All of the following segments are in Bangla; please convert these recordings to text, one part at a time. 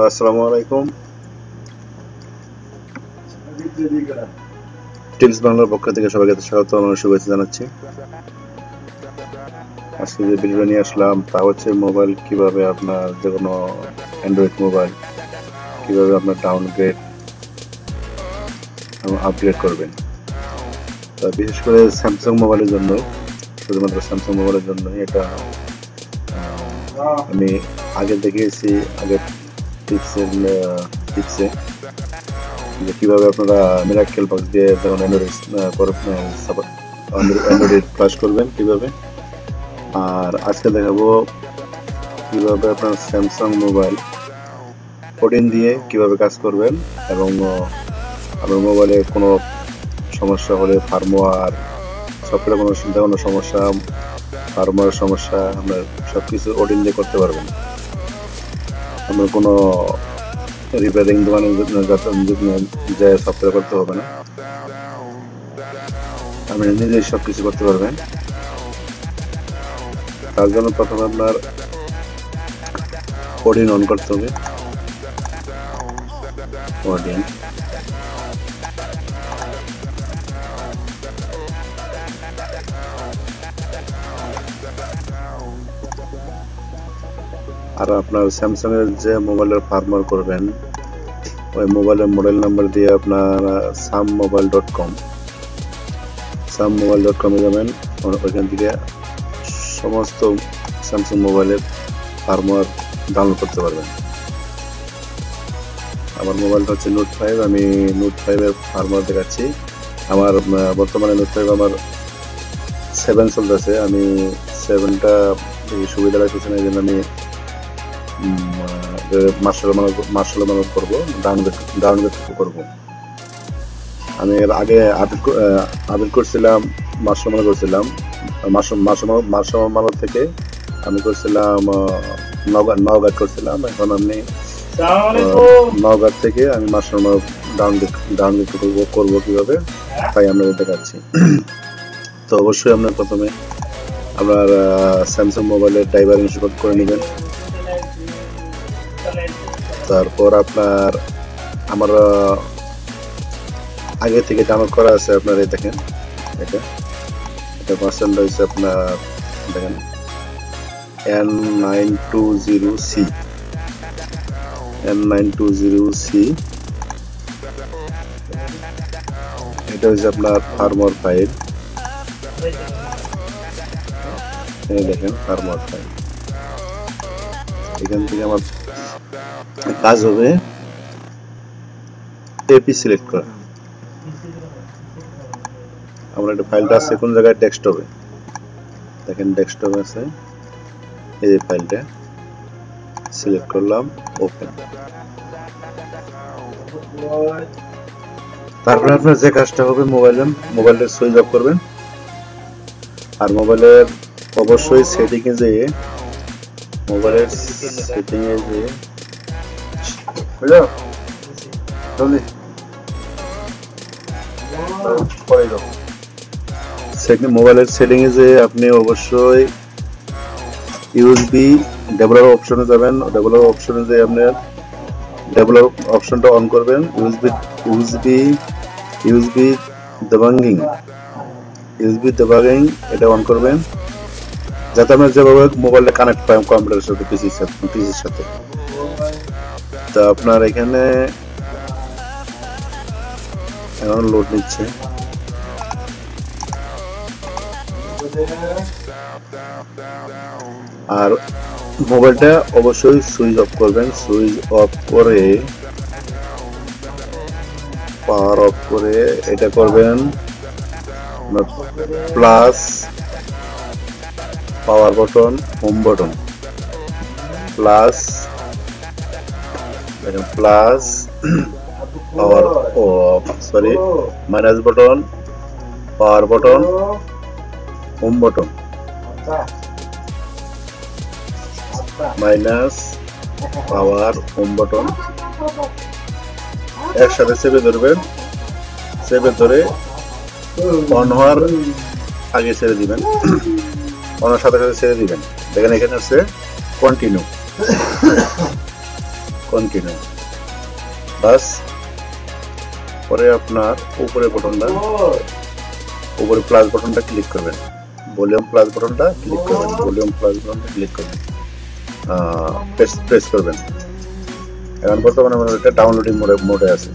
আসসালামু আলাইকুম। টিপস বাংলার পক্ষ থেকে সবাইকে স্বাগত এবং শুভেচ্ছা জানাচ্ছি। আজকে যে ভিডিও নিয়ে আসলাম তা হচ্ছে মোবাইল কিভাবে আপনার যে কোনো অ্যান্ড্রয়েড মোবাইল কিভাবে আপনার ডাউনগ্রেড এবং আপগ্রেড করবেন। তা বিশেষ করে স্যামসাং মোবাইলের জন্য, শুধুমাত্র স্যামসাং মোবাইলের জন্য এটা আমি আগে দেখিয়েছি, আগের টিপসে যে কিভাবে আপনারা মিরাক্কেল বক্স দিয়ে যেমন অ্যান্ড্রয়েড ফ্লাশ করবেন কিভাবে, আর আজকে দেখাবো কিভাবে আপনার স্যামসাং মোবাইল 14 দিয়ে কিভাবে কাজ করবেন এবং আপনার মোবাইলে কোনো সমস্যা হলে ফার্মওয়্যার সফটওয়্যারে কোনো সমস্যা, ফার্মওয়্যার সমস্যা আপনার সব কিছু 14 দিয়ে করতে পারবেন। আপনার কোনো রিপেয়ারিং দোকানে যে সফটওয়্যার করতে হবে না, আপনি নিজেই সব কিছু করতে পারবেন। তার জন্য প্রথমে আপনার 14 অন করতে হবে। 14 আর আপনার স্যামসাং এর যে মোবাইলের ফার্মওয়্যার করবেন ওই মোবাইলের মডেল নাম্বার দিয়ে আপনার sammobile.com এ যাবেন। ওইখান থেকে সমস্ত স্যামসাং মোবাইলের ফার্মওয়্যার ডাউনলোড করতে পারবেন। আমার মোবাইলটা হচ্ছে নোট 5, আমি নোট 5 এর ফার্মওয়্যার দেখাচ্ছি। আমার বর্তমানে নোট 5 আমার 7 চলতেছে। আমি 7টা সুবিধা লাগতেছে না, এই জন্য আমি মার্শাল করবো, ডাউনগ্রেড করবো। আমি এর আগে আপডেট করছিলাম, মার্শাল থেকে আমি করছিলাম নওগাঁ করছিলাম। এখন আমি নওগাঁ থেকে আমি মার্শাল ডাউনগ্রেড করবো কিভাবে তাই আমরা দেখাচ্ছি। তো অবশ্যই আপনার প্রথমে আপনার স্যামসাং মোবাইলের ড্রাইভার ইনস্টল করে নেবেন। তারপর আপনার আমার আগে থেকে ডাউনলোড করা আছে, আপনার এই দেখেন, এটা ভার্সন রয়েছে আপনার দেখেন N920C। এটা হচ্ছে আপনার ফার্মওয়্যার ফাইল। দেখেন ফার্মওয়্যার ফাইল, এখান থেকে আমার কাজ হবে এপি সিলেক্ট করা। আমরা একটা ফাইলটা আছে কোন জায়গায়, ডেস্কটপে, দেখেন ডেস্কটপে আছে, এই যে ফাইলটা সিলেক্ট করলাম, ওপেন। তারপরে আপনার যে কাজটা হবে মোবাইলটা সুইচ অফ করবেন। আর মোবাইলের অবশ্যই সেটিংয়ে যেয়ে মোবাইলের সেটিংয়ে যে আপনি অবশ্যই ইউএসবি ডেভেলপার অপশনে যাবেন। ডেভেলপার অপশনে যে আপনার ডেভেলপ অপশনটা অন করবেন। ইউএসবি ডিবাগিং এটা অন করবেন, যাতে আপনার যেভাবে মোবাইলটা কানেক্ট পায় কম্পিউটারের সাথে, পিসির সাথে। তো আপনার এখানে এখন লোড নিচ্ছে। আর মোবাইলটা অবশ্যই সুইচ অফ করবেন। সুইচ অফ করে পাওয়ার অফ করে এটা করবেন plus power button, home button, plus power minus button, power button, home button, minus পাওয়ার, হোম বাটন একসাথে চেপে ধরবেন। চেপে ধরে অন হওয়ার আগে ছেড়ে দিবেন, অনের সাথে সাথে ছেড়ে দিবেন। দেখেন এখানে আছে কন্টিনিউ, কন্টিনিউ, বাস। পরে আপনার উপরে বাটনটা, উপরে প্লাস বাটনটা ক্লিক করবেন, ভলিউম প্লাস বাটনটা ক্লিক করবেন, ভলিউম প্লাস বাটনটা ক্লিক করবেন, প্রেস করবেন। এখন বর্তমানে আমার এটা ডাউনলোডিং মোডে আছে।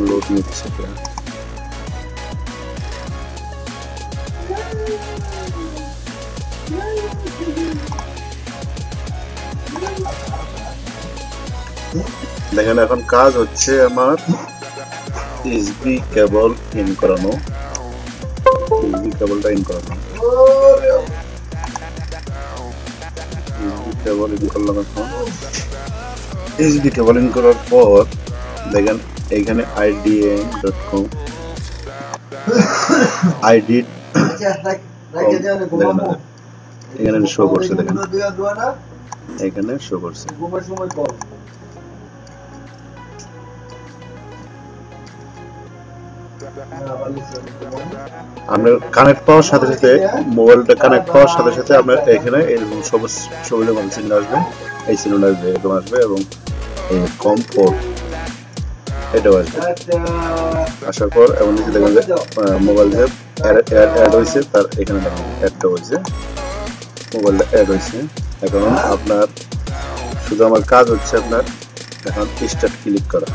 লোড নিচ্ছে। দেখেন এখন কাজ হচ্ছে আমার ইউএসবি কেবল ইন করানো, ইউএসবি কেবলটা ইন করানো, ইউএসবি কেবল ইন করলাম। এখন ইউএসবি কেবল ইন করার পর দেখেন এইখানে idn.com আইডি এখানে শো করছে, দেখেন এখানে শো করছে। আপনার কানেক্ট পাওয়ার সাথে সাথে, মোবাইলটা কানেক্ট পাওয়ার সাথে সাথে আপনার এখানে এরকম সবুজ সিগন্যাল আসবে, এই সিগন্যাল আসবে, এরকম আসবে, এবং কম পোর্ট এটাও আসবে। আসার পর এমন নিচে দেখবেন যে মোবাইল যে অ্যাড হয়েছে, তার এখানে দেখেন অ্যাডটা হয়েছে, মোবাইলটা অ্যাড হয়েছে। এখন আপনার শুধু আমার কাজ হচ্ছে আপনার এখন স্টার্ট ক্লিক করা,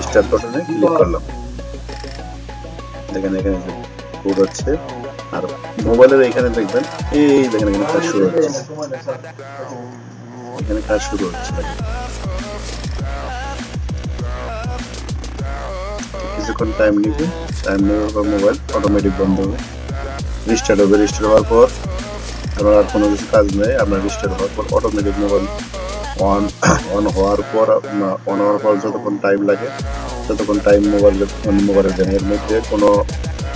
স্টার্ট বাটনে ক্লিক করলাম। দেখেন এখানে কোড হচ্ছে, আর মোবাইলের এখানে দেখবেন এই দেখেন এখানে কাজ শুরু হচ্ছে, এখানে কাজ শুরু হচ্ছে। কিছুক্ষণ টাইম নিবে, টাইম নেওয়ার পর মোবাইল অটোমেটিক বন্ধ হবে, রিস্টার্ট হবে। রিস্টার্ট হওয়ার পর আপনার আর কোনো কিছু কাজ নেই, আপনার রিস্টার্ট হওয়ার পর অটোমেটিক মোবাইল অন হওয়ার পর যতক্ষণ টাইম লাগে ততক্ষণ টাইম মোবাইলের দেন। এর মধ্যে কোনো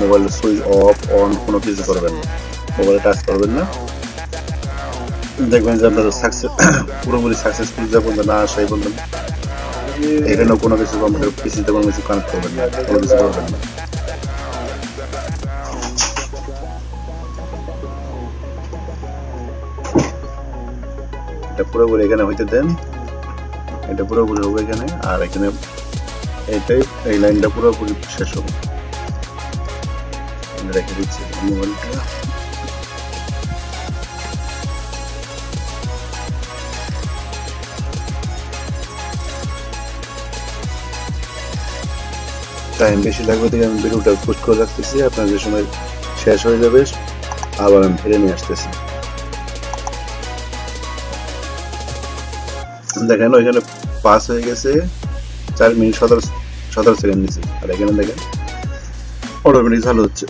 মোবাইলের সুইচ অফ অন কোনো কিছু করবেন না, মোবাইলে টাচ করবেন না। দেখবেন যে আপনার পুরোপুরি সাকসেসফুল যখন না আসে এই পর্যন্ত এখানেও কোনো কিছু কম্পিউটার পিসিতে কোনো কিছু কানেক্ট করবেন না, কোনো কিছু করবেন না। এটা পুরোপুরি এখানে হইতে দেন, এটা পুরোপুরি হবে এখানে, আর এখানে এটাই এই লাইনটা পুরোপুরি শেষ হবে। রেখে দিচ্ছি মোবাইলটা। টাইম বেশি লাগবে দেখে আমি ভিডিওটা পোস্ট করে রাখতেছি, আপনার যে সময় শেষ হয়ে যাবে আবার আমি ফিরে নিয়ে আসতেছি। দেখেন ওইখানে পাস হয়ে গেছে 4 মিনিট 17 সেকেন্ড নিচে, আর এখানে দেখেন অটোমেটিক চালু হচ্ছে,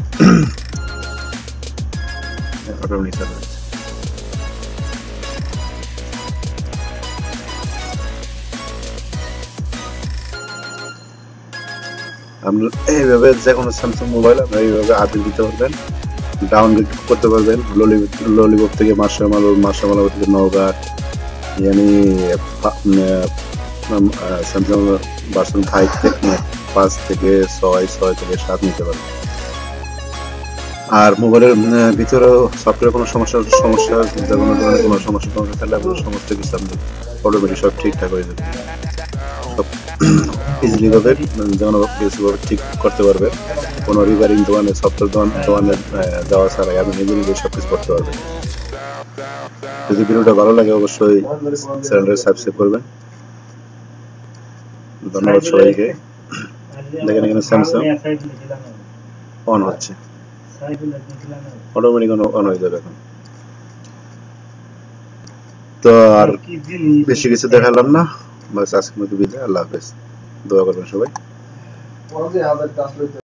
অটোমেটিক চালু হচ্ছে। আপনার এইভাবে যে কোনো স্যামসাং মোবাইল আপনার এইভাবে আপডেট দিতে পারবেন, ডাউনলোড করতে পারবেন। ললিপপ থেকে মার্শামালো থেকে নওগাঁ, यानी স্যামসাং ভার্সন 5 থেকে 6 থেকে 7 নিতে পারবেন। আর মোবাইলের ভিতরে সফটওয়্যার কোনো সমস্যা যে কোনো ধরনের কোনো সমস্যা থাকলে আপনার সমস্ত কিছু আপনি অটোমেটিক সব ঠিকঠাক হয়ে যাবে, সব ইজিলি ভাবে যেমন কিছু ঠিক করতে পারবেন। কোনো রিপেয়ারিং দোকানে, সফটওয়্যার দোকানে যাওয়া ছাড়াই আপনি নিজে সব কিছু করতে পারবেন। যদি ভিডিওটা ভালো লাগে অবশ্যই চ্যানেলটা সাবস্ক্রাইব করবেন। ধন্যবাদ সবাইকে। দেখেন এখানে স্যামসাং অন হচ্ছে, অটোমেটিক অন হয়ে যাবে এখন। তো আর বেশি কিছু দেখালাম না, বাস আজকের মতো বিদায়। আল্লাহ হাফেজ। দোয়া করবেন সবাই।